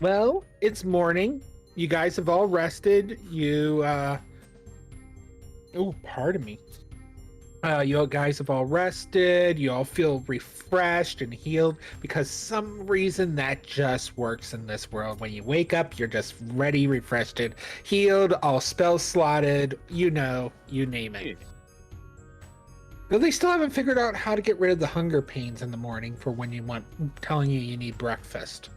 Well, it's morning. You guys have all rested. Oh, pardon me. You guys have all rested. You all feel refreshed and healed because some reason that just works in this world. When you wake up, you're just ready, refreshed, and healed, all spells slotted. You know, you name it. But they still haven't figured out how to get rid of the hunger pains in the morning for when telling you need breakfast.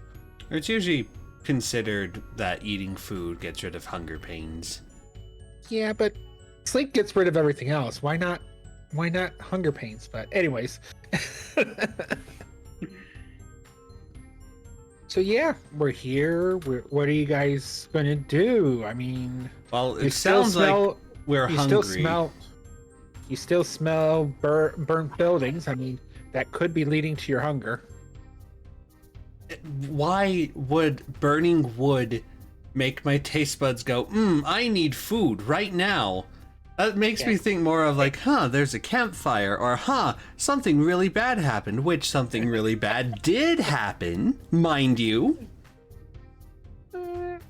It's usually considered that eating food gets rid of hunger pains. Yeah, but sleep gets rid of everything else. Why not hunger pains? But anyways. So yeah, we're here. What are you guys gonna do? I mean, well, it sounds like we're hungry. You still smell burnt buildings. I mean, that could be leading to your hunger. Why would burning wood make my taste buds go, I need food right now? That makes me think more of like, there's a campfire, or something really bad happened, which something really bad did happen, mind you.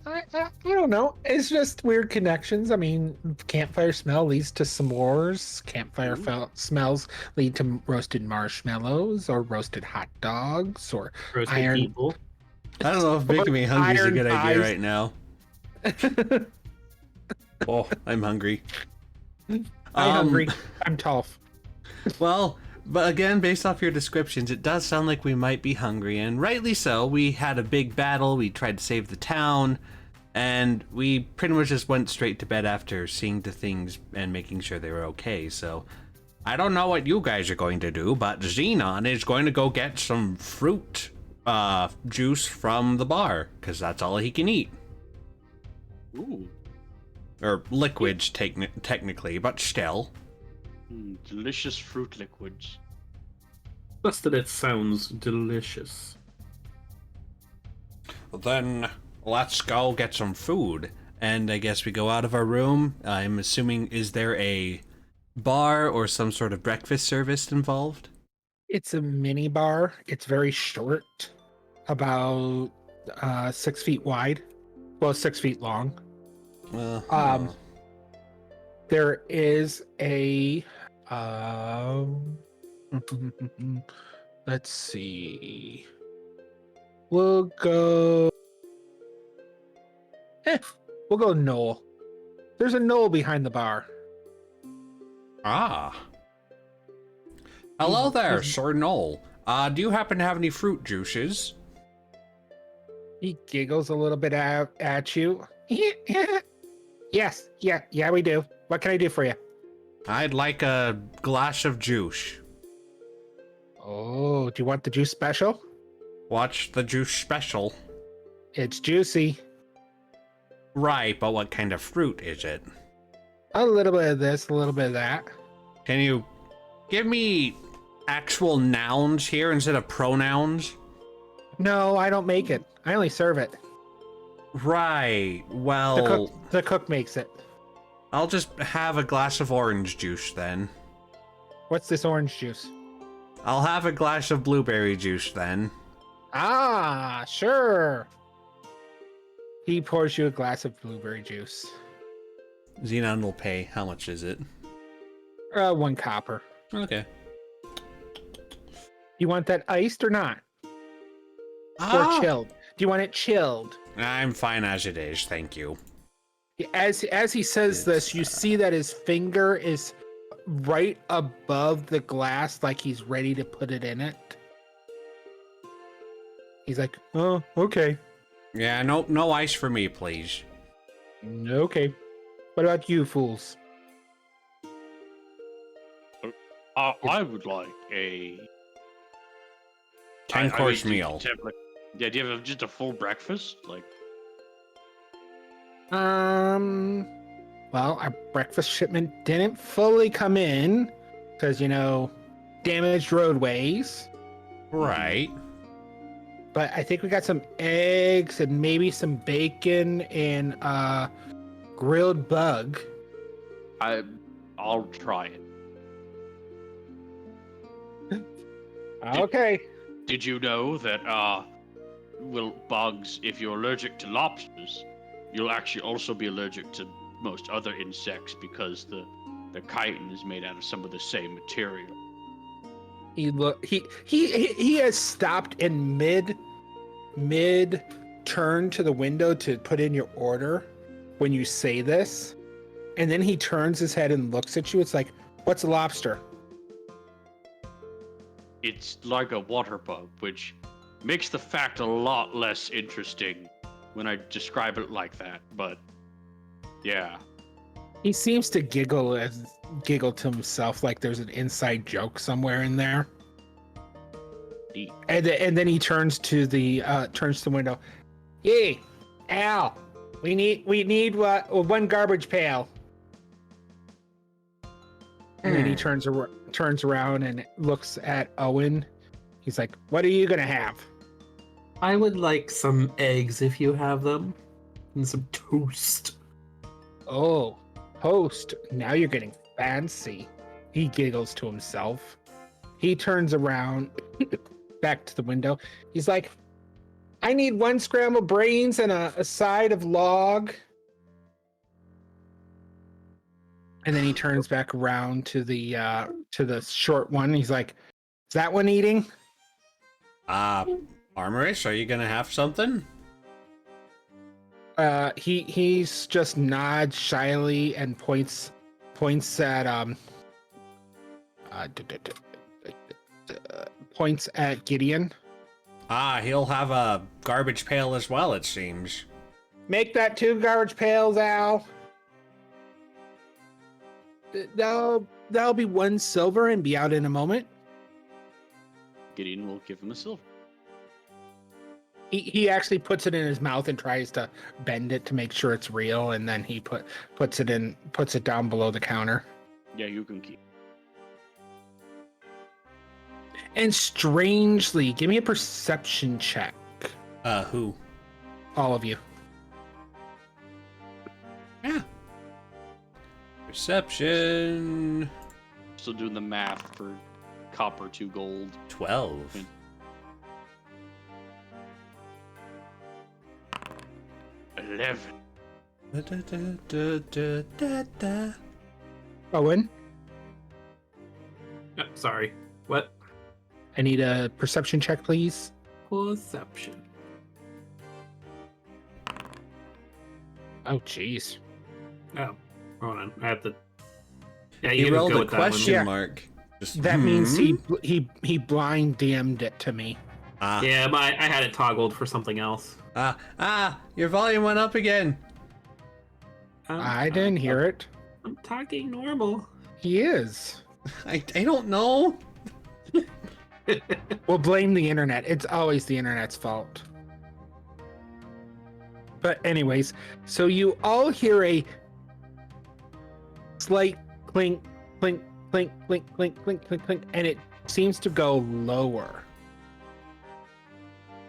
I don't know. It's just weird connections. I mean, campfire smell leads to s'mores. Campfire smells lead to roasted marshmallows or roasted hot dogs or roasted iron people. I don't know if making me hungry is a good idea right now. Oh, I'm hungry. I'm hungry. I'm Tolf. Well, but again, based off your descriptions, it does sound like we might be hungry, and rightly so. We had a big battle, we tried to save the town, and we pretty much just went straight to bed after seeing to things and making sure they were okay, so I don't know what you guys are going to do, but Xenon is going to go get some fruit juice from the bar, because that's all he can eat. Ooh. Or liquids, technically, but still. Delicious fruit liquids. Just that it sounds delicious. Then let's go get some food. And I guess we go out of our room. I'm assuming, is there a bar or some sort of breakfast service involved? It's a mini bar. It's very short, about 6 feet wide. Well, 6 feet long. There is a let's see. We'll go Knoll. There's a knoll behind the bar. Ah. Hello there, Sir Knoll. Do you happen to have any fruit juices? He giggles a little bit at you. Yes, yeah, we do. What can I do for you? I'd like a glass of juice. Oh, do you want the juice special? What's the juice special? It's juicy. Right, but what kind of fruit is it? A little bit of this, a little bit of that. Can you give me actual nouns here instead of pronouns? No, I don't make it. I only serve it. Right, well... The cook makes it. I'll just have a glass of orange juice then. What's this orange juice? I'll have a glass of blueberry juice then. Ah, sure. He pours you a glass of blueberry juice. Xenon will pay. How much is it? 1 copper. Okay. You want that iced or not? Or chilled? Do you want it chilled? I'm fine as it is, thank you. As he says this, you see that his finger is right above the glass, like he's ready to put it in it. He's like, oh, okay. Yeah, no ice for me, please. Okay. What about you, fools? I would like a 10-course meal. Do you have just a full breakfast? Like, well, our breakfast shipment didn't fully come in because, damaged roadways. Right. But I think we got some eggs and maybe some bacon and grilled bug. I'll try it. Okay. Did you know that bugs. If you're allergic to lobsters, you'll actually also be allergic to most other insects because the chitin is made out of some of the same material. He has stopped in mid turn to the window to put in your order when you say this, and then he turns his head and looks at you. It's like, what's a lobster? It's like a water bug, which makes the fact a lot less interesting when I describe it like that. But yeah, He seems to giggle to himself like there's an inside joke somewhere in there. neat. And then he turns to the window. Hey, Al, we need one garbage pail. And then he turns around and looks at Owen. He's like, "What are you gonna have?" I would like some eggs if you have them, and some toast. Oh, host. Now you're getting fancy. He giggles to himself. He turns around back to the window. He's like, "I need one scrambled brains and a side of log." And then he turns back around to the short one. He's like, "Is that one eating?" Armorish, are you gonna have something? He's just nods shyly and points at points at Gideon. He'll have a garbage pail as well, it seems. Make that 2 garbage pails, Al. That'll be 1 silver and be out in a moment. Gideon will give him a silver. He actually puts it in his mouth and tries to bend it to make sure it's real, and then he puts it down below the counter. Yeah, you can keep. And strangely, give me a perception check, Who? all of you. Yeah. Perception. Still doing the math for copper to gold. 12. 11. Owen, Sorry. What? I need a perception check, please. Perception. Oh, jeez. Oh, hold on. I have to. Yeah, He you rolled go a with that one. question Yeah. mark. Just, That means he blind DM'd it to me. Yeah, but I had it toggled for something else. Your volume went up again. I didn't hear it. I'm talking normal. He is. I don't know. We'll blame the internet. It's always the internet's fault. But anyways, so you all hear a slight clink, clink, clink, clink, clink, clink, clink, clink, and it seems to go lower.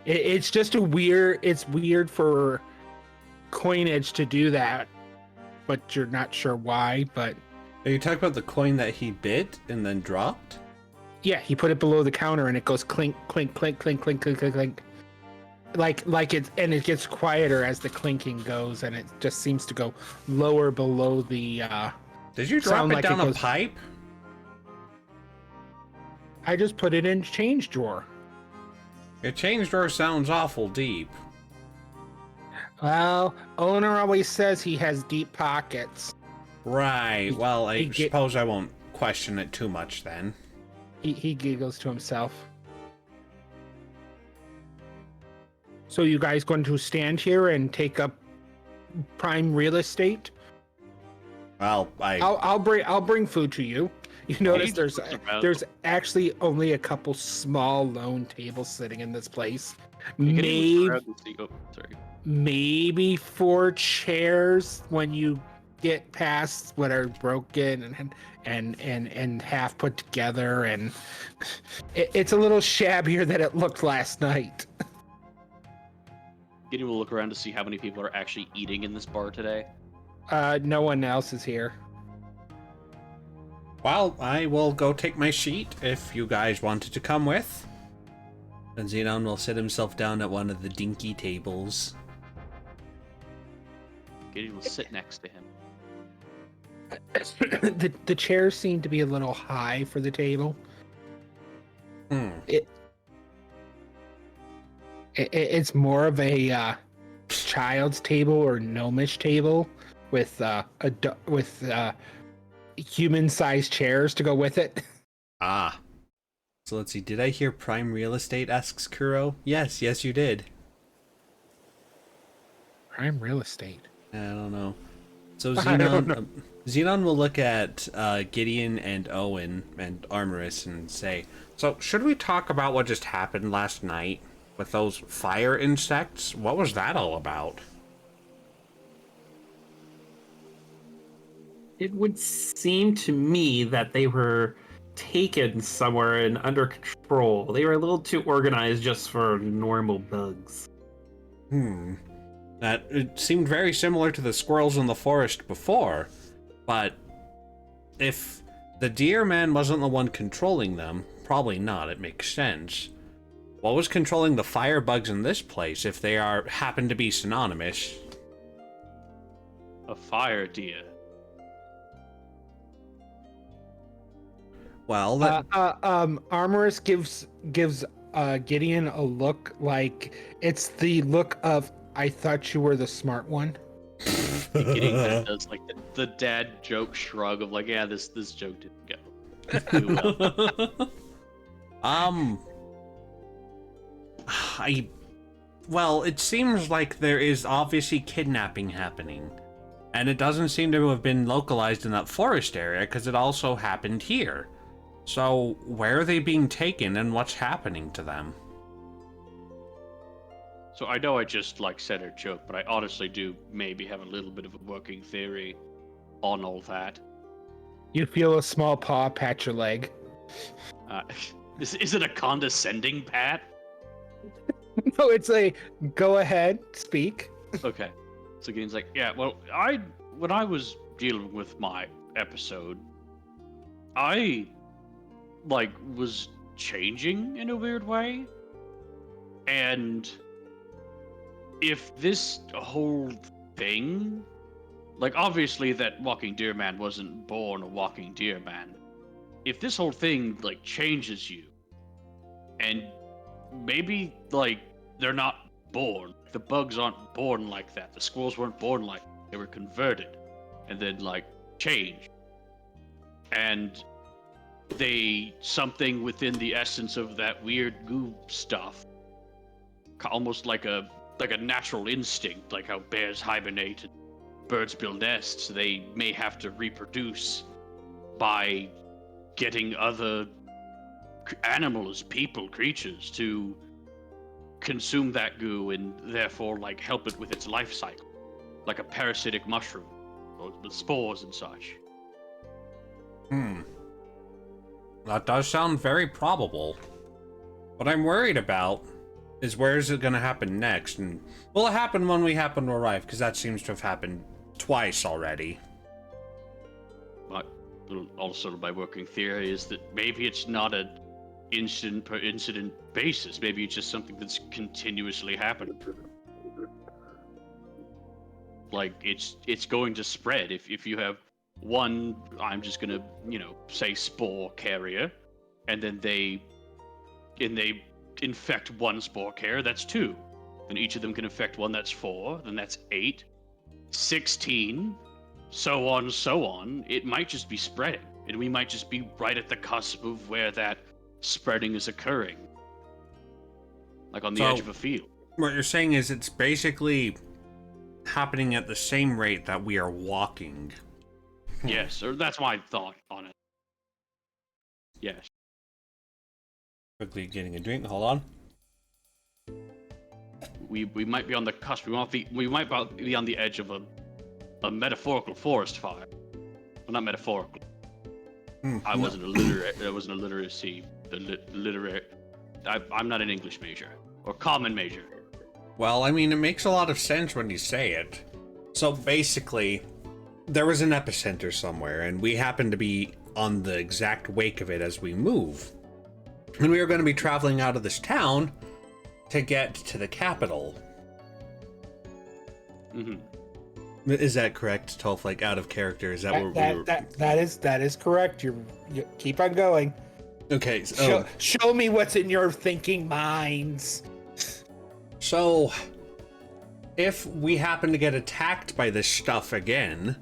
It's just it's weird for coinage to do that, but you're not sure why. But Are you talking about the coin that he bit and then dropped? yeah, he put it below the counter and it goes clink, clink, clink, clink, clink, clink, clink, clink. Like it, and it gets quieter as the clinking goes, and it just seems to go lower below the. Did you drop Sound it like down it a goes- pipe? I just put it in change drawer. Your change drawer sounds awful deep. Well, owner always says he has deep pockets. Right. Well, I he get- suppose I won't question it too much then. He giggles to himself. So you guys going to stand here and take up prime real estate? Well, I'll bring food to you. You notice you there's talking about? there's actually only a couple small lone tables sitting in this place. You can even Maybe grab the seat- oh, sorry. maybe 4 chairs when you get past what are broken and half put together, and it's a little shabbier than it looked last night. Gideon will look around to see how many people are actually eating in this bar today. No one else is here. well, I will go take my sheet if you guys wanted to come with. And Xenon will sit himself down at one of the dinky tables. Gideon will sit next to him. The chairs seem to be a little high for the table. It's more of a child's table or gnomish table with human-sized chairs to go with it. Ah. So let's see, did I hear prime real estate, asks Kuro? Yes, you did. Prime real estate. I don't know. So I don't know. Xenon will look at Gideon and Owen and Armorous and say, so should we talk about what just happened last night with those fire insects? What was that all about? It would seem to me that they were taken somewhere and under control. They were a little too organized just for normal bugs. That it seemed very similar to the squirrels in the forest before, but if the deer man wasn't the one controlling them, probably not, it makes sense. What was controlling the firebugs in this place if they happen to be synonymous? A fire deer. Well, that... Armorous gives Gideon a look like it's the look of I thought you were the smart one. Gideon kind of does like the dad joke shrug of like, yeah, this joke didn't go too well. Well, it seems like there is obviously kidnapping happening. And it doesn't seem to have been localized in that forest area, because it also happened here. So, where are they being taken, and what's happening to them? So I know I just like said a joke, but I honestly do maybe have a little bit of a working theory on all that. You feel a small paw pat your leg. Is it a condescending pat? No, it's a go ahead, speak. Okay. So Gideon's like, yeah, well, when I was dealing with my episode, I was changing in a weird way. And if this whole thing, obviously that walking deer man wasn't born a walking deer man. If this whole thing changes you, and maybe they're not born, the bugs aren't born like that, the squirrels weren't born like that. They were converted and then changed, and something within the essence of that weird goo stuff, almost like a natural instinct, like how bears hibernate and birds build nests, they may have to reproduce by getting other animals, people, creatures to consume that goo and therefore help it with its life cycle, like a parasitic mushroom or with spores and such. That does sound very probable. What I'm worried about is where is it going to happen next, and will it happen when we happen to arrive, because that seems to have happened twice already. But also my working theory is that maybe it's not an incident per incident basis. Maybe it's just something that's continuously happening. It's going to spread. If you have one, I'm just gonna say spore carrier, and then they infect one spore carrier, that's 2. Then each of them can infect one, that's 4. Then that's 8, 16, so on. It might just be spreading, and we might just be right at the cusp of where that spreading is occurring, on the edge of a field. What you're saying is it's basically happening at the same rate that we are walking. Yes, or that's my thought on it. Yes. Quickly getting a drink. Hold on. We might be on the cusp. We might be on the edge of a metaphorical forest fire. Well, not metaphorical. I wasn't illiterate. There wasn't a literacy. Literate. I'm not an English major or common major. Well, I mean, it makes a lot of sense when you say it. So basically, there was an epicenter somewhere, and we happen to be on the exact wake of it as we move. And we were going to be traveling out of this town to get to the capital. Is that correct, Tolf? Like, out of character? Is that what we were... That is correct. You keep on going. Okay, so... Show me what's in your thinking minds. So, if we happen to get attacked by this stuff again,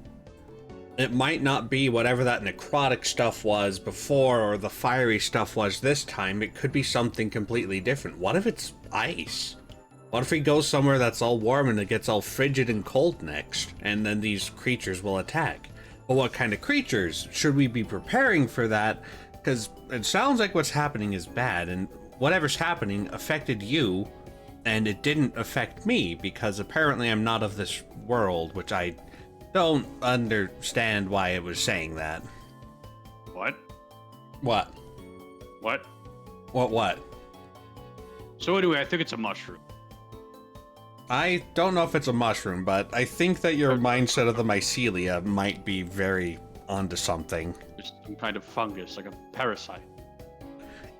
it might not be whatever that necrotic stuff was before or the fiery stuff was this time. It could be something completely different. What if it's ice? What if we go somewhere that's all warm and it gets all frigid and cold next, and then these creatures will attack? But what kind of creatures? Should we be preparing for that? Because it sounds like what's happening is bad, and whatever's happening affected you, and it didn't affect me, because apparently I'm not of this world, which I don't understand why it was saying that. What? What? What? What? So anyway, I think it's a mushroom. I don't know if it's a mushroom, but I think that your mindset of the mycelia might be very onto something. It's some kind of fungus, like a parasite.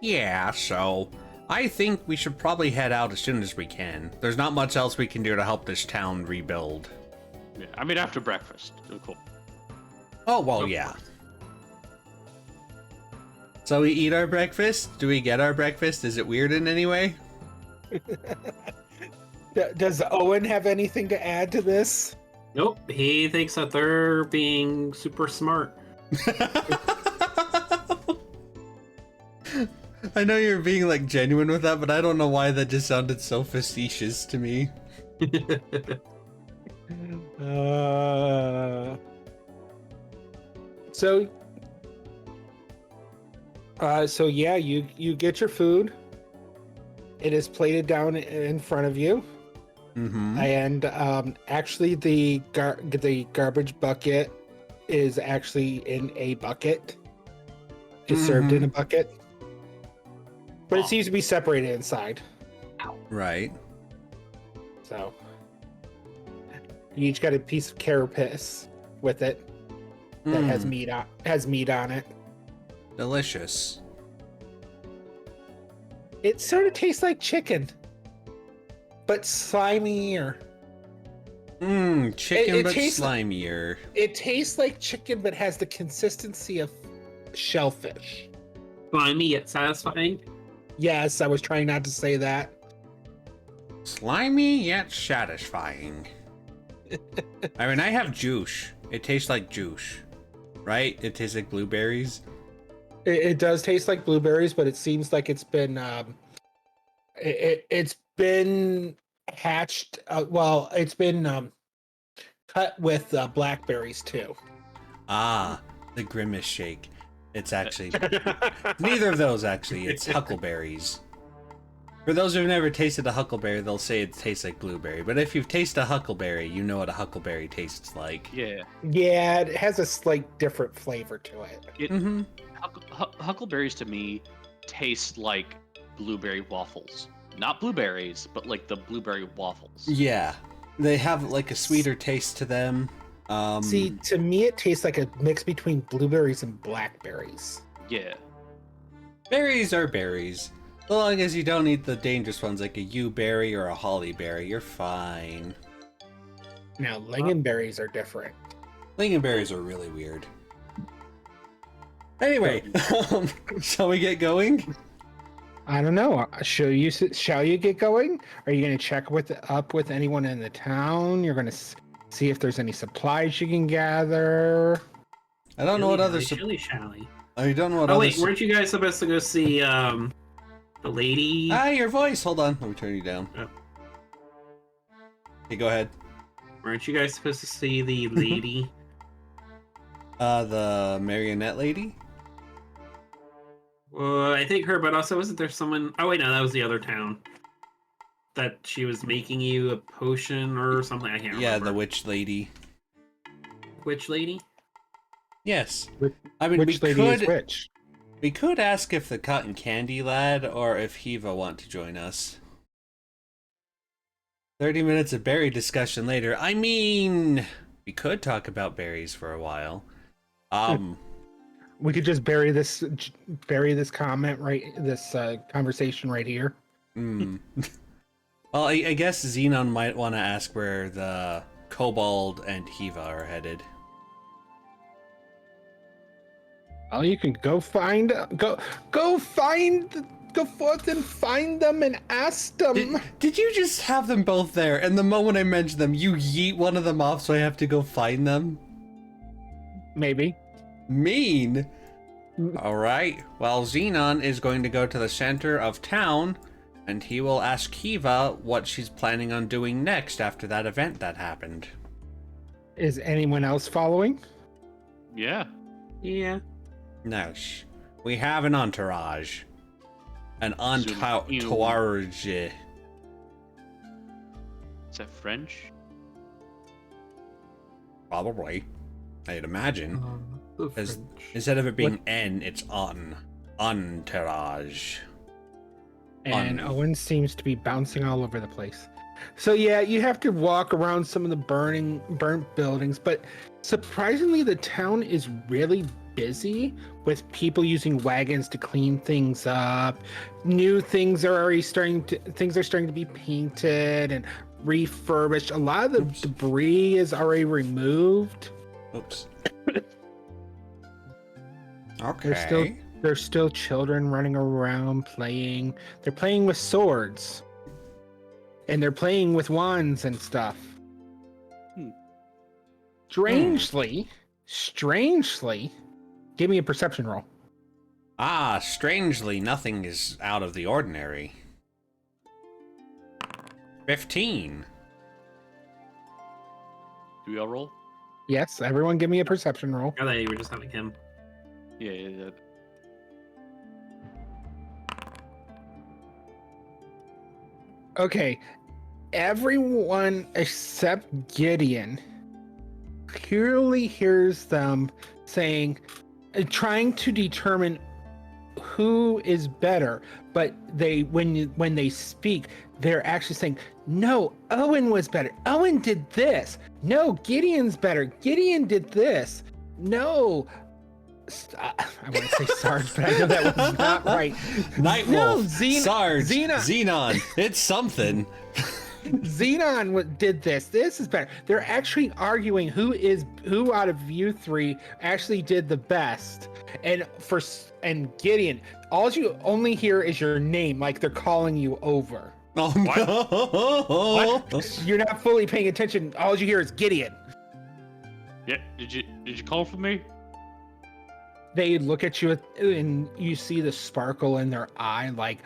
Yeah, so I think we should probably head out as soon as we can. There's not much else we can do to help this town rebuild. Yeah, I mean after breakfast. Oh, cool. Oh, well, yeah. So we eat our breakfast? Do we get our breakfast? Is it weird in any way? Does Owen have anything to add to this? Nope, he thinks that they're being super smart. I know you're being like genuine with that, but I don't know why that just sounded so facetious to me. So yeah, you get your food. It is plated down in front of you. Mm-hmm. And actually the garbage bucket is actually in a bucket. It's served in a bucket. But it seems to be separated inside. Right. So you each got a piece of carapace with it that has meat on it. Delicious. It sort of tastes like chicken, but slimier. Chicken but tastes slimier. It tastes like chicken, but has the consistency of shellfish. Slimy yet satisfying. Yes, I was trying not to say that. Slimy yet satisfying. I mean, I have juice. It tastes like juice, right? It tastes like blueberries. It does taste like blueberries, but it seems like it's been it's been hatched. It's been cut with blackberries too. Ah, the Grimace shake. It's actually neither of those. Actually, it's huckleberries. For those who've never tasted a huckleberry, they'll say it tastes like blueberry. But if you've tasted a huckleberry, you know what a huckleberry tastes like. Yeah. Yeah, it has a slight different flavor to it. Huckleberries to me taste like blueberry waffles. Not blueberries, but like the blueberry waffles. Yeah, they have like a sweeter taste to them. See, to me, it tastes like a mix between blueberries and blackberries. Yeah. Berries are berries. As long as you don't eat the dangerous ones like a yew berry or a holly berry, you're fine. Now, lingonberries are different. Lingonberries are really weird. Anyway, shall we get going? I don't know. Shall you get going? Are you going to check up with anyone in the town? You're going to see if there's any supplies you can gather. I don't know what other shally. I don't know what. Oh wait, weren't you guys supposed to go see the lady? Ah, your voice. Hold on, let me turn you down. Oh. Okay, go ahead. Weren't you guys supposed to see the lady? The marionette lady. Well, I think her, but also wasn't there someone? Oh wait, no, that was the other town. That she was making you a potion or something. I can't remember. Yeah, the witch lady. Witch lady? Yes. I mean, which lady is which? We could ask if the cotton candy lad or if Hiva want to join us. 30 minutes of berry discussion later. I mean, we could talk about berries for a while. We could just bury this comment this conversation right here. Hmm. Well, I guess Xenon might want to ask where the Kobold and Hiva are headed. Oh, you can go forth and find them and ask them. Did you just have them both there, and the moment I mention them, you yeet one of them off so I have to go find them? Maybe. Mean. Alright, well, Xenon is going to go to the center of town, and he will ask Hiva what she's planning on doing next after that event that happened. Is anyone else following? Yeah. Yeah. No, we have an entourage. An entourage. Is that French? Probably. I'd imagine. The Because French. instead of it being N, it's on. Entourage. And Owen seems to be bouncing all over the place. So yeah, you have to walk around some of the burnt buildings, but surprisingly the town is really busy with people using wagons to clean things up. New things are already starting to be painted and refurbished. A lot of the debris is already removed. Oops. Okay. There's still children running around playing. They're playing with swords. And they're playing with wands and stuff. Strangely, give me a perception roll. Ah, strangely, nothing is out of the ordinary. 15. Do we all roll? Yes, everyone give me a perception roll. I thought you were just having him. Yeah. Okay, everyone except Gideon clearly hears them saying, trying to determine who is better, but when they speak, they're actually saying, no, Owen was better. Owen did this. No, Gideon's better. Gideon did this. No. I want to say Sarge, but I know that was not right. Nightwolf, No, Sarge, Xenon. Xenon, it's something. Xenon did this. This is better. They're actually arguing who out of you three actually did the best. And Gideon, all you only hear is your name, like they're calling you over. Oh no! What? You're not fully paying attention. All you hear is Gideon. Yeah. Did you call for me? They look at you and you see the sparkle in their eye, like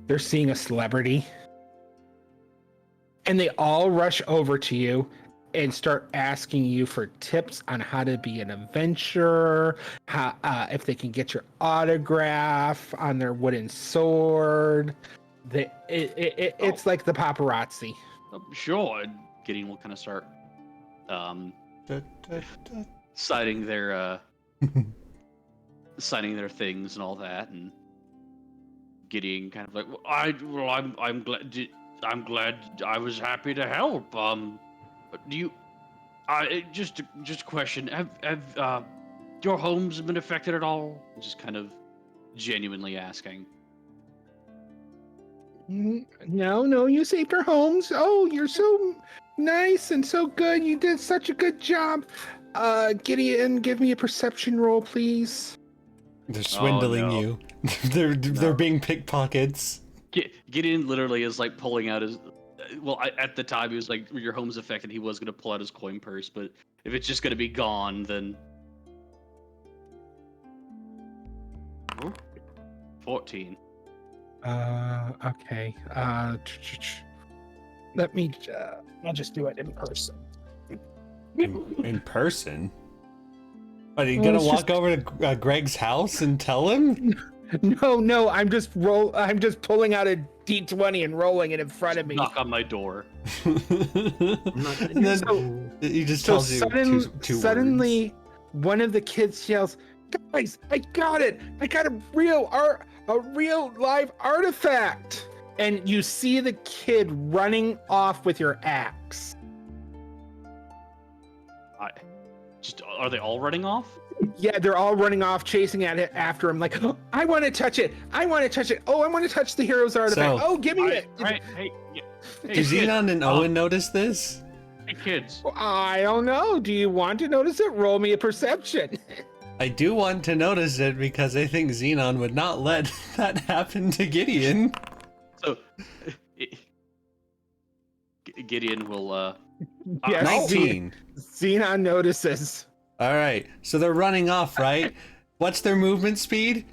they're seeing a celebrity. And they all rush over to you and start asking you for tips on how to be an adventurer, how if they can get your autograph on their wooden sword. It's like the paparazzi. Sure. Gideon will kind of start citing their signing their things and all that, and Gideon kind of like, I'm glad I was happy to help. Do you? Just a question. Have your homes been affected at all? Just kind of genuinely asking. No, you saved our homes. Oh, you're so nice and so good. You did such a good job. Gideon, give me a perception roll, please. They're swindling you. They're being pickpockets. Gideon literally is like pulling out his. Well, at the time he was like, your home's affected. He was gonna pull out his coin purse, but if it's just gonna be gone, then 14. Okay. Let me. I'll just do it in person. In person? Are you gonna walk over to Greg's house and tell him? No. I'm just pulling out a D20 and rolling it in front of me. Knock on my door. And then he just tells you two suddenly, one of the kids yells, "Guys, I got it! I got a real live artifact!" And you see the kid running off with your axe. Just are they all running off? Yeah, they're all running off, chasing at it after him. Like, oh, I want to touch it. I want to touch it. Oh, I want to touch the hero's artifact. Oh, give me it. Right. Hey, Do kids. Xenon and Owen notice this? Hey, kids. I don't know. Do you want to notice it? Roll me a perception. I do want to notice it because I think Xenon would not let that happen to Gideon. So, Gideon will. Yes, 19. Xenon notices. All right, so they're running off, right? What's their movement speed?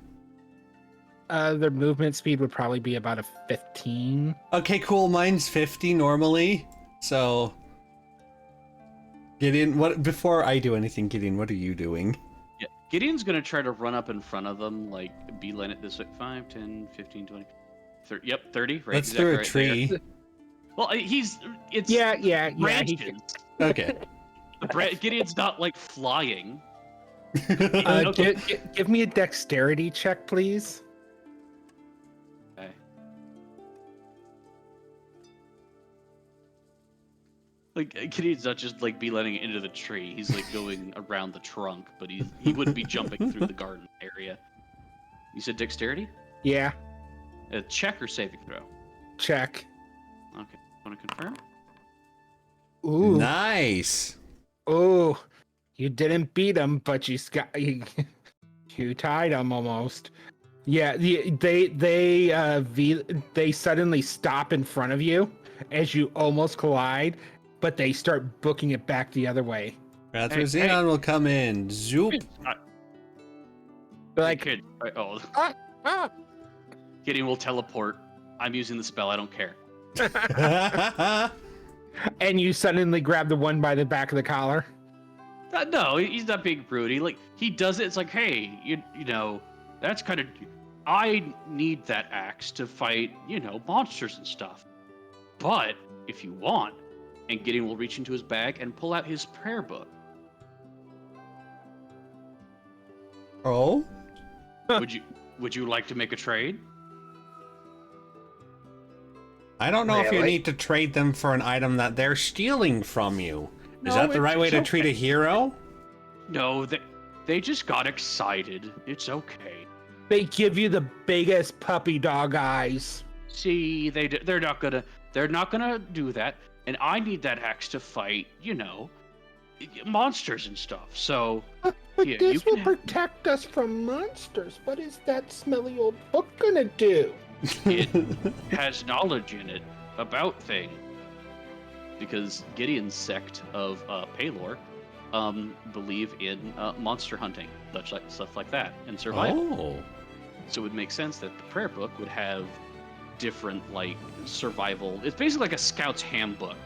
Their movement speed would probably be about a 15. Okay, cool. Mine's 50 normally. So, Gideon, what? Before I do anything, Gideon, what are you doing? Yeah, Gideon's gonna try to run up in front of them, like beeline it this way. 5, 10, 15, 20, 30. Yep, 30. Right. Let's through a right tree. there. Well, it's Yeah. branches. Okay. Gideon's not like flying. Give me a dexterity check, please. Okay. Like Gideon's not just like beelining into the tree. He's like going around the trunk, but he wouldn't be jumping through the garden area. You said dexterity? Yeah, A check or saving throw? check. Okay. Want to confirm? Ooh. Nice. Oh, you didn't beat him, but you tied him almost. Yeah, they suddenly stop in front of you as you almost collide, but they start booking it back the other way. That's where Xenon will come in. Zoop. They're Like, like, kid. Oh, ah. Gideon will teleport. I'm using the spell. I don't care. And you suddenly grab the one by the back of the collar. No, he's not being rude. He does it. It's like, hey, you know, that's kind of. I need that axe to fight, monsters and stuff. But if you want, and Gideon will reach into his bag and pull out his prayer book. Oh? Would you like to make a trade? I don't know if you Really? need to trade them for an item that they're stealing from you. Is No, that the right way to it's treat a hero? No, they just got excited. It's okay. They give you the biggest puppy dog eyes. See, they're not gonna do that. And I need that axe to fight, monsters and stuff. So, But yeah, you this will can protect us from monsters. What is that smelly old book gonna do? it has knowledge in it about things. Because Gideon's sect of Palor believe in monster hunting, stuff like that, and survival. Oh. So it would make sense that the prayer book would have different survival. It's basically like a scout's handbook.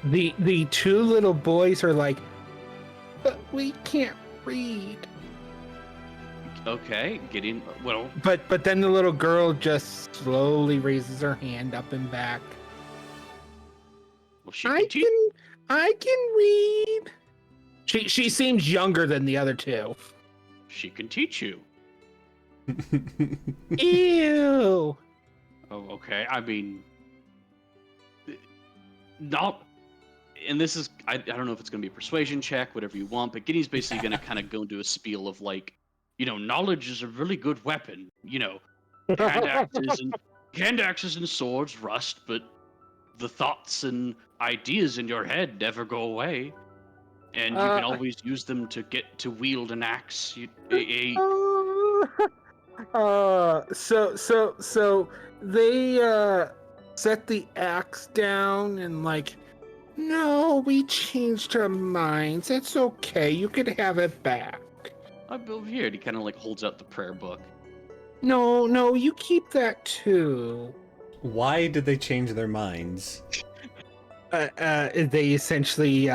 The two little boys are like, but we can't read. Okay, Gideon. Well, But then the little girl just slowly raises her hand up and back. she I can teach. can read. She seems younger than the other two. She can teach you. Ew. Oh, okay. I mean, not. And this is, I don't know if it's going to be a persuasion check, whatever you want, but Gideon's basically going to kind of go into a spiel of knowledge is a really good weapon. Hand axes and swords rust, but the thoughts and ideas in your head never go away. And you can always use them to get to wield an axe. So they set the axe down and no, we changed our minds. It's okay. You can have it back. I believe here. And he kind of holds out the prayer book. No, you keep that too. Why did they change their minds? They essentially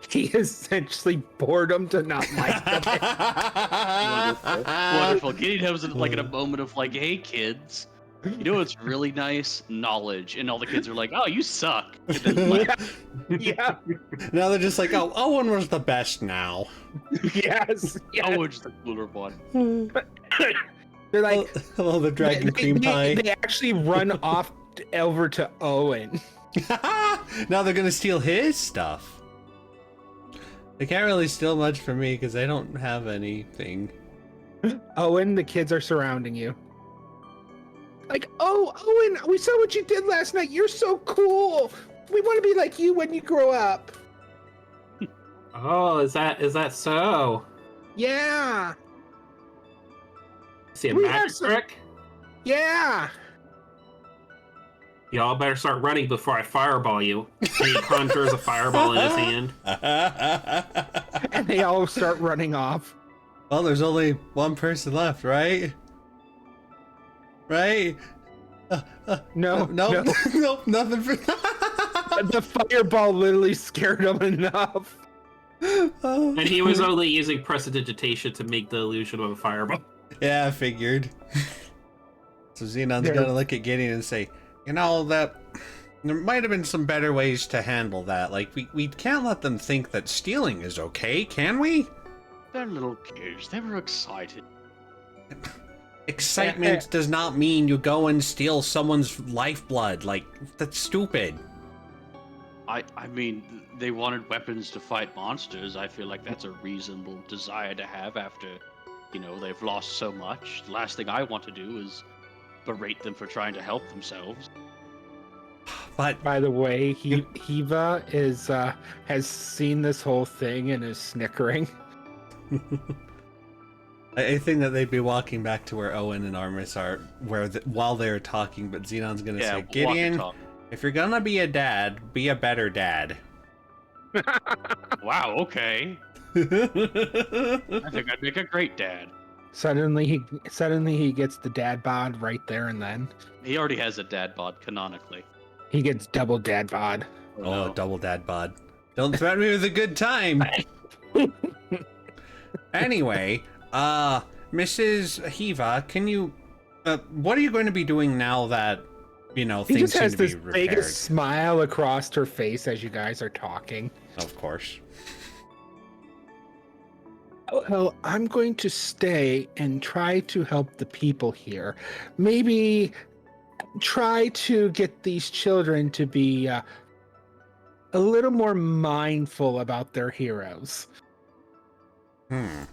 he essentially bored them to not like them. Wonderful. Gideon has in a moment of hey kids, you know what's really nice? Knowledge. And all the kids are like, oh, you suck. And then, Yeah. Now they're just like, oh, Owen was the best now. Yes. Owen's the cooler one. They're like, oh, the dragon cream pie. They actually run off over to Owen. Now they're gonna steal his stuff. They can't really steal much from me because I don't have anything. Owen, the kids are surrounding you. Like, oh, Owen, we saw what you did last night. You're so cool. We want to be like you when you grow up. Oh, is that so? Yeah. See a We have magic some- trick? Yeah. Y'all better start running before I fireball you. And he conjures a fireball in his hand. And they all start running off. Well, there's only one person left, right? Right? No, no, no, nothing for. The fireball literally scared him enough. Oh. And he was only using prestidigitation to make the illusion of a fireball. Yeah, I figured. So Xenon's There- gonna look at Gideon and say, you know, that there might have been some better ways to handle that. Like, we can't let them think that stealing is okay, can we? They're little kids. They were excited. Excitement does not mean you go and steal someone's lifeblood. Like, that's stupid. I mean, they wanted weapons to fight monsters. I feel like that's a reasonable desire to have after, they've lost so much. The last thing I want to do is berate them for trying to help themselves. But By the way, Hiva has seen this whole thing and is snickering. I think that they'd be walking back to where Owen and Armis are, while they're talking. But Xenon's gonna say, walk and Gideon, talk. if you're gonna be a dad, be a better dad. Wow, okay. I think I'd make a great dad. Suddenly he gets the dad bod right there and then. He already has a dad bod canonically. He gets double dad bod. Oh, no. double dad bod. Don't threaten me with a good time. Anyway, Mrs. Hiva, can you, what are you going to be doing now that, He things just seem has to be this repaired? biggest smile across her face as you guys are talking. Of course. Well, I'm going to stay and try to help the people here. Maybe try to get these children to be a little more mindful about their heroes. Oh,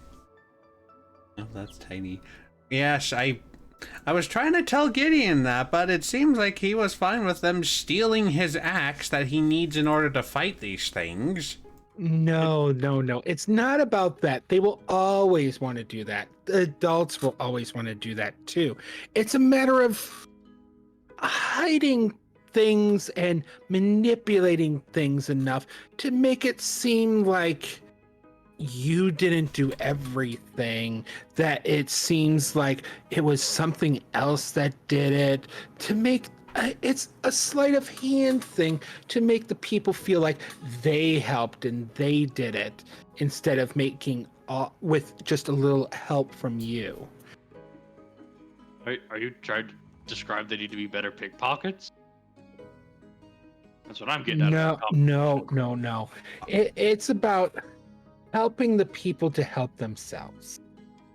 that's tiny. Yes, I was trying to tell Gideon that, but it seems like he was fine with them stealing his axe that he needs in order to fight these things. No. It's not about that. They will always want to do that. The adults will always want to do that too. It's a matter of hiding things and manipulating things enough to make it seem like you didn't do everything, that it seems like it was something else that did it, to make it's a sleight of hand thing to make the people feel like they helped and they did it instead of making with just a little help from you. Are you trying to describe they need to be better pickpockets? That's what I'm getting out of No. It's about helping the people to help themselves.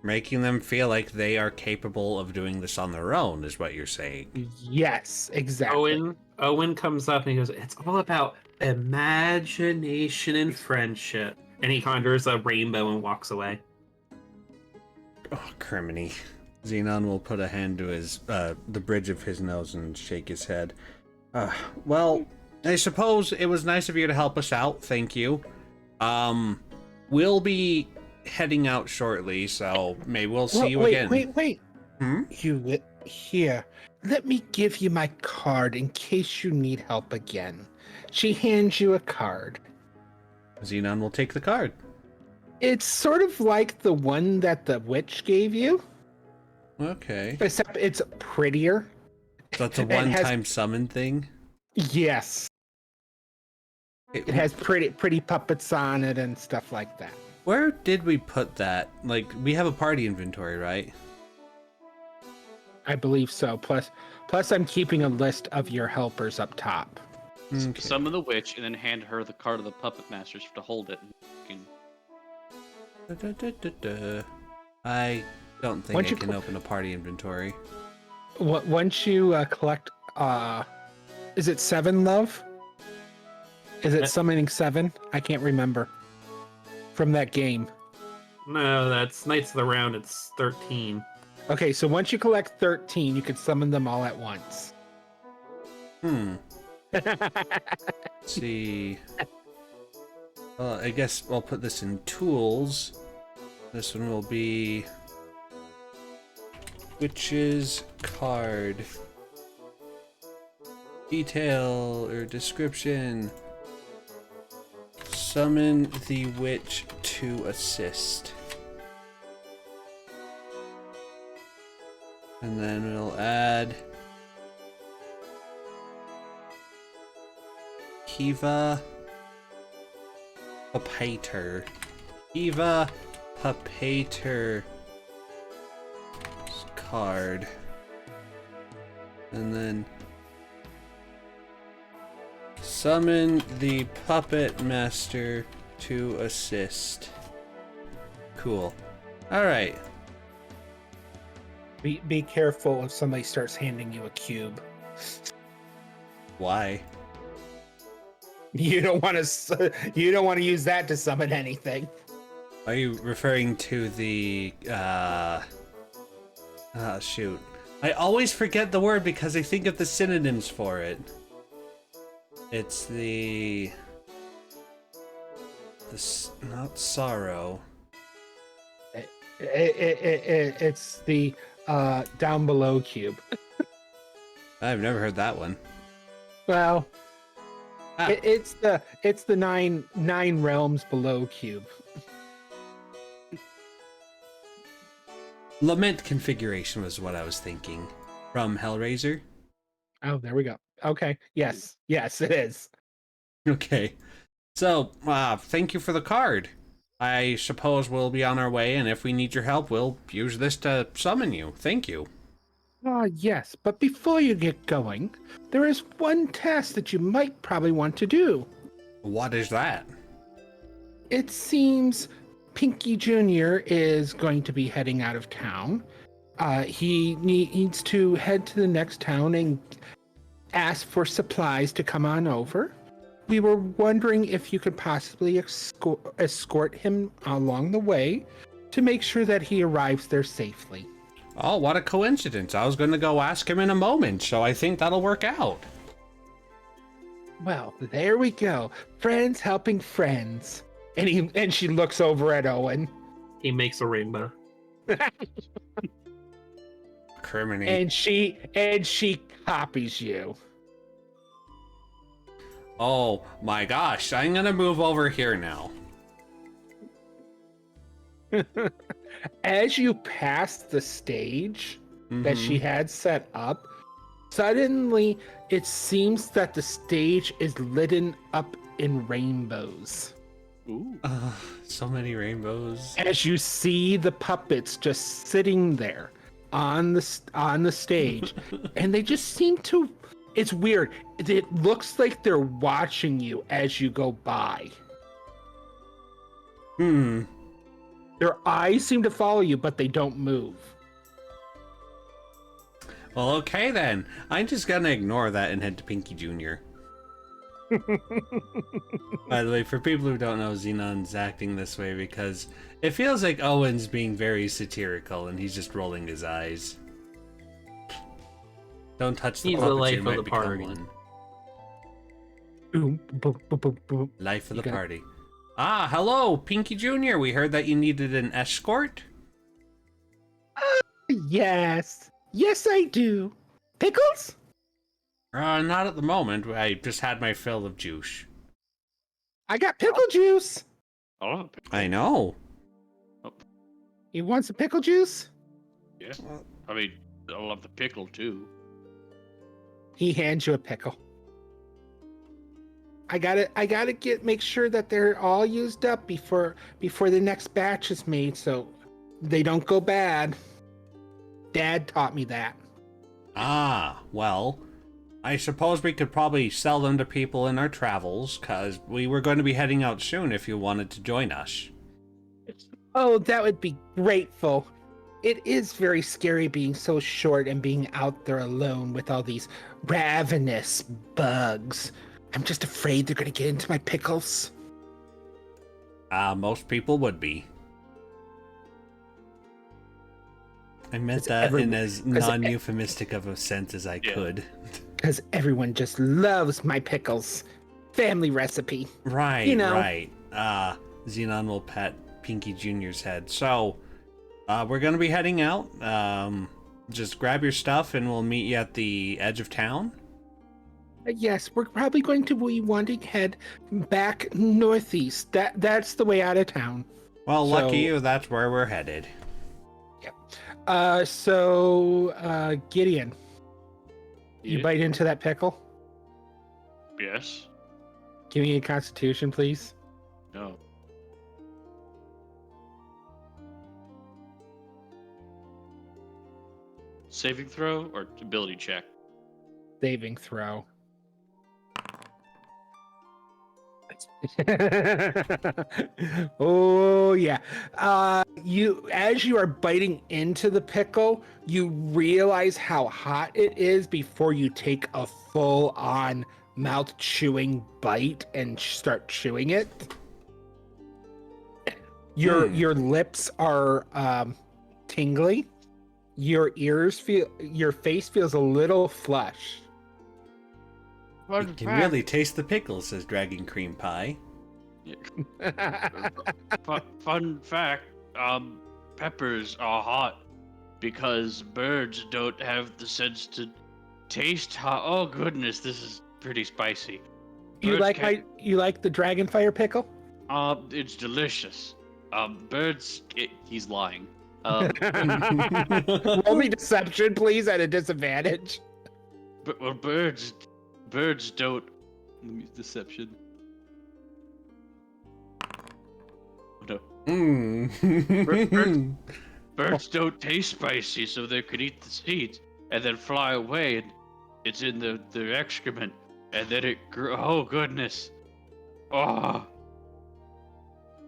Making them feel like they are capable of doing this on their own is what you're saying. Yes, exactly. Owen comes up and he goes, "It's all about imagination and friendship." And he conjures a rainbow and walks away. Oh, criminy. Xenon will put a hand to his the bridge of his nose and shake his head. Well, I suppose it was nice of you to help us out. Thank you. We'll be heading out shortly, so maybe we'll see you again. Wait. Hmm? Here, let me give you my card in case you need help again. She hands you a card. Xenon will take the card. It's sort of like the one that the witch gave you, Okay. except it's prettier. So it's a It has- one-time summon thing? Yes, it has pretty puppets on it and stuff like that. Where did we put that? Like, we have a party inventory, right? I believe so. Plus I'm keeping a list of your helpers up top. Okay. Summon the witch and then hand her the card of the puppet masters to hold it. I don't think Once I you can open a party inventory. Once you collect, is it 7, love? Is it summoning 7? I can't remember. from that game? No, that's Knights of the Round. It's 13. Okay, so once you collect 13, you can summon them all at once. Let's see. I guess I'll put this in tools. This one will be Witch's card. Detail or description. Summon the witch to assist. And then we'll add Kiva Papater. Kiva Papater card. And then summon the puppet master to assist. Cool. Alright. Be careful if somebody starts handing you a cube. Why? You don't want to use that to summon anything. Are you referring to the shoot. I always forget the word because I think of the synonyms for it. It's not sorrow. It's the down below cube. I've never heard that one. Well, Ah. it's the nine realms below cube. Lament configuration was what I was thinking. From Hellraiser. Oh, there we go. Okay. Yes, it is. Okay. So, thank you for the card. I suppose we'll be on our way, and if we need your help, we'll use this to summon you. Thank you. Yes, but before you get going, there is one task that you might probably want to do. What is that? It seems Pinky Jr. is going to be heading out of town. He needs to head to the next town and ask for supplies to come on over. We were wondering if you could possibly escort him along the way to make sure that he arrives there safely. Oh, what a coincidence. I was going to go ask him in a moment, so I think that'll work out. Well, there we go. Friends helping friends. And she looks over at Owen. He makes a rainbow. Criminy. And she copies you. Oh my gosh, I'm gonna move over here now. As you pass the stage that she had set up, suddenly it seems that the stage is lit up in rainbows. Ooh. So many rainbows. As you see the puppets just sitting there on the stage, and they just seem to. It's weird. It looks like they're watching you as you go by. Their eyes seem to follow you, but they don't move. Well, okay then. I'm just gonna ignore that and head to Pinky Jr. By the way, for people who don't know, Xenon's acting this way because it feels like Owen's being very satirical and he's just rolling his eyes. Don't touch the He's puppet, the life you of might the become party. one. Boom, boom, boom, boom, boom. Life of You the got it. party. Ah, hello, Pinky Jr. We heard that you needed an escort. Yes, I do. Pickles? Not at the moment. I just had my fill of juice. I got pickle juice. Oh, I know. You want some pickle juice? yeah. I mean, I love the pickle too. He hands you a pickle. I gotta make sure that they're all used up before the next batch is made, so they don't go bad. Dad taught me that. Ah, well, I suppose we could probably sell them to people in our travels, because we were going to be heading out soon if you wanted to join us. Oh, that would be grateful. It is very scary being so short and being out there alone with all these ravenous bugs. I'm just afraid they're gonna get into my pickles. Most people would be. I meant It's that in everyone- as non-euphemistic of a sense as I could. Because everyone just loves my pickles. Family recipe. Right, You know. right. Xenon will pat Pinky Jr.'s head. So, we're gonna be heading out. Just grab your stuff and we'll meet you at the edge of town. Yes, we're probably going to be wanting to head back northeast. That's the way out of town. Well, So- lucky you, that's where we're headed. Gideon, you Yeah. bite into that pickle? Yes. Give me a constitution, please. No. Saving throw or ability check? Saving throw. Oh yeah. As you are biting into the pickle, you realize how hot it is before you take a full on mouth chewing bite and start chewing it. Your lips are tingly. Your face feels a little flush. You can really taste the pickles, says Dragon Cream Pie. Fun fact, peppers are hot because birds don't have the sense to taste hot. Oh goodness, this is pretty spicy. You Birds can't- you like the dragon fire pickle? It's delicious. He's lying. Roll me deception, please, at a disadvantage. But well, birds don't. Let me use deception. Oh, no. Birds don't taste spicy, so they could eat the seeds and then fly away, and it's in their excrement, and then it grew. Oh goodness! Oh,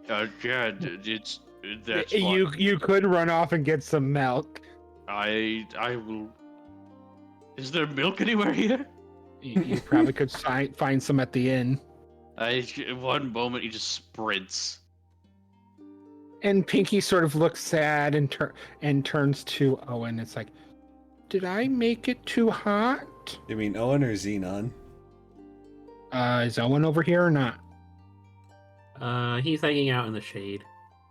yeah, that's why You could run off and get some milk. I will. Is there milk anywhere here? You probably could find some at the inn. In one moment, he just sprints. And Pinky sort of looks sad and turns to Owen. It's like, did I make it too hot? You mean Owen or Xenon? Is Owen over here or not? He's hanging out in the shade.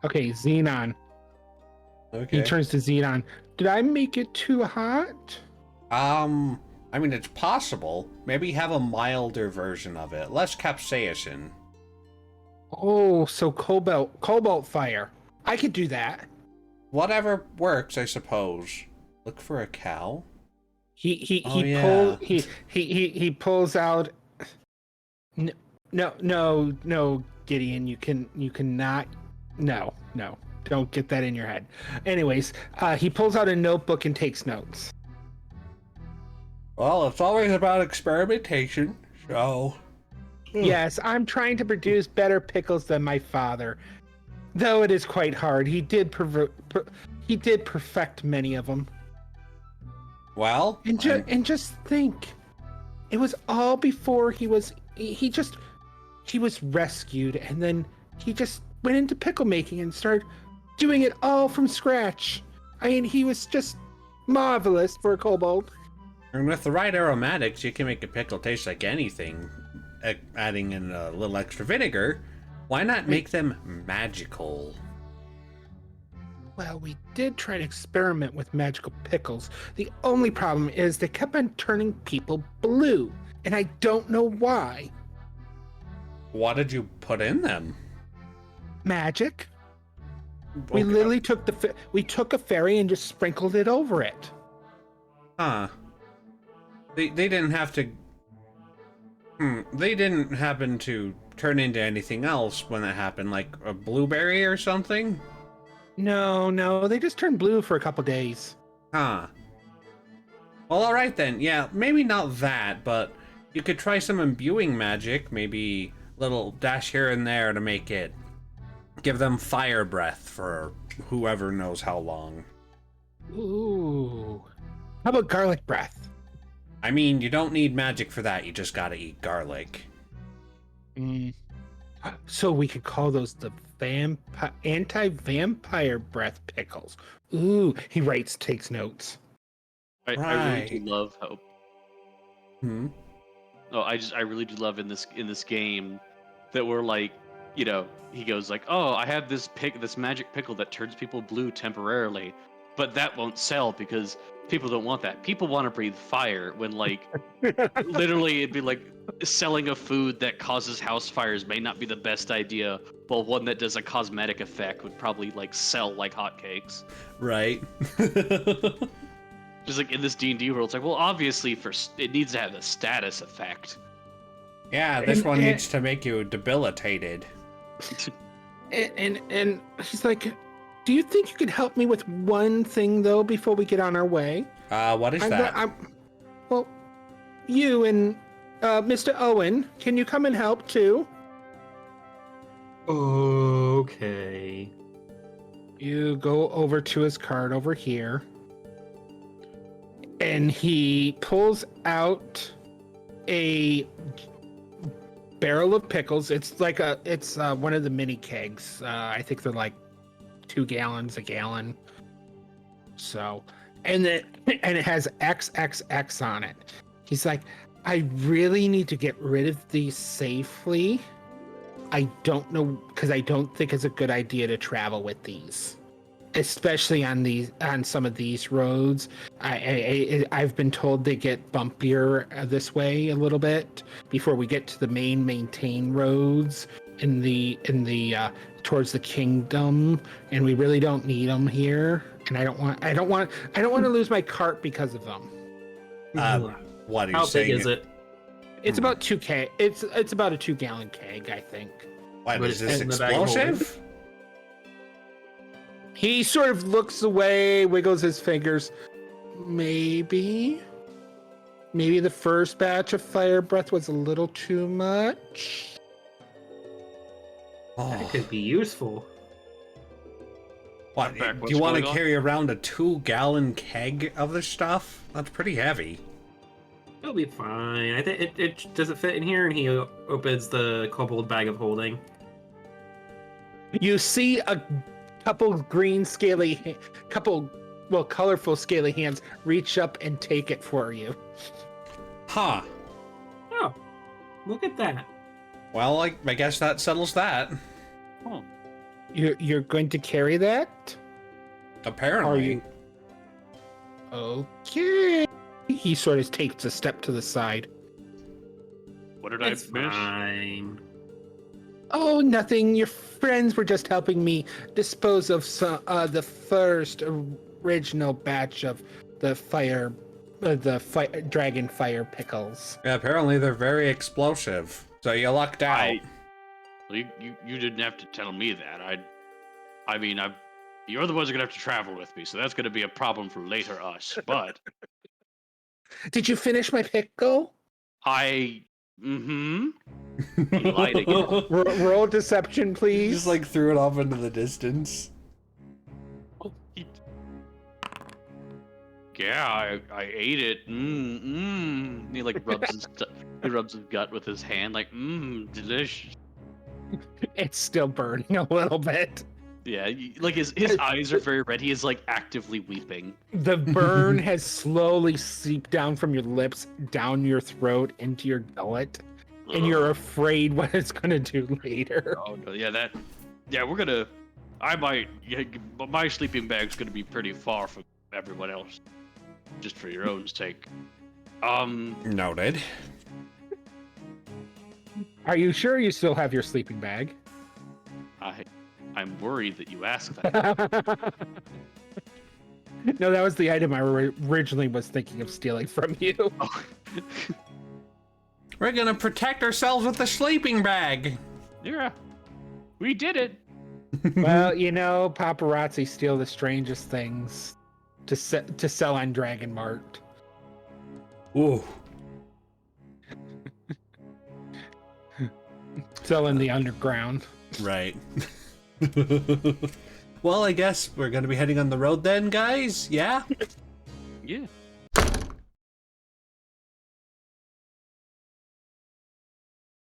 Okay, Xenon. Okay. He turns to Xenon. Did I make it too hot? I mean, it's possible. Maybe have a milder version of it. Less capsaicin. Oh, so cobalt fire. I could do that. Whatever works, I suppose. Look for a cow. He pulls out. No, Gideon, you cannot. No, don't get that in your head. Anyways, he pulls out a notebook and takes notes. Well, it's always about experimentation, so... Yes, I'm trying to produce better pickles than my father, though it is quite hard. He did perfect many of them. Well... And just think, it was all before he was rescued, and then he just went into pickle making and started doing it all from scratch. I mean, he was just marvelous for a kobold. And with the right aromatics, you can make a pickle taste like anything. Adding in a little extra vinegar, why not make them magical? Well, we did try to experiment with magical pickles. The only problem is they kept on turning people blue, and I don't know why. What did you put in them? Magic? We Okay. literally took a fairy and just sprinkled it over it. Huh. They didn't have to... They didn't happen to turn into anything else when that happened, like a blueberry or something? No, they just turned blue for a couple days. Huh. Well, alright then. Yeah, maybe not that, but you could try some imbuing magic, maybe a little dash here and there to make it... give them fire breath for whoever knows how long. Ooh. How about garlic breath? I mean, you don't need magic for that, you just gotta eat garlic. So we could call those the anti-vampire breath pickles. Ooh, he takes notes. I really Right. do love how. Hmm. Oh, I really do love in this game that we're like, you know, he goes like, oh, I have this magic pickle that turns people blue temporarily, but that won't sell because people don't want that. People want to breathe fire. When like literally it'd be like selling a food that causes house fires may not be the best idea, while one that does a cosmetic effect would probably like sell like hotcakes. Right. Just like in this D&D world, it's like, well, obviously it needs to have a status effect. Yeah, this And- one and- needs to make you debilitated. And he's like, do you think you could help me with one thing though before we get on our way? What is that? Well, you and Mr. Owen, can you come and help too? Okay. You go over to his cart over here, and he pulls out a barrel of pickles. It's one of the mini kegs. I think they're like 2 gallons a gallon. So, and it has XXX on it. He's like, I really need to get rid of these safely. I don't know, because I don't think it's a good idea to travel with these, especially on some of these roads. I've been told they get bumpier this way a little bit before we get to the main maintained roads in the towards the kingdom, and we really don't need them here. And I don't want to lose my cart because of them. What are you How saying? big is it? It's about 2K. It's about a 2-gallon keg, I think. What But is it's this in the bag of holding? explosive? He sort of looks away, wiggles his fingers. Maybe the first batch of fire breath was a little too much. Oh, That could be useful. what? Back, Do what's you want to going on? carry around a 2-gallon keg of this stuff? That's pretty heavy. It'll be fine. I think it does it fit in here, and he opens the kobold bag of holding. You see a couple colorful scaly hands reach up and take it for you. Huh. Oh, look at that. Well, I guess that settles that. Oh, You're going to carry that? Apparently. Okay. He sort of takes a step to the side. what did It's I miss? fine. Oh, nothing. Your friends were just helping me dispose of the first original batch of the dragon fire pickles. Yeah, apparently they're very explosive. So you lucked out. Well, you didn't have to tell me that. I mean, you're the ones who are gonna have to travel with me, so that's gonna be a problem for later us. But Did you finish my pickle? he lied again. Roll deception, You please. just like threw it off into the distance. Yeah, I ate it. He like he rubs his gut with his hand, like delicious. It's still burning a little bit. Yeah, like his eyes are very red. He is like actively weeping. The burn has slowly seeped down from your lips, down your throat, into your gullet, and you're afraid what it's gonna do later. Oh no, we're gonna. But my sleeping bag's gonna be pretty far from everyone else, just for your own sake. Noted. Are you sure you still have your sleeping bag? I'm worried that you asked that. No, that was the item I originally was thinking of stealing from you. Oh. We're gonna protect ourselves with the sleeping bag. Yeah, we did it. Well, paparazzi steal the strangest things to sell on Dragon Mart. Ooh. Sell in the underground. Right. Well, I guess we're gonna be heading on the road then, guys. Yeah? Yeah.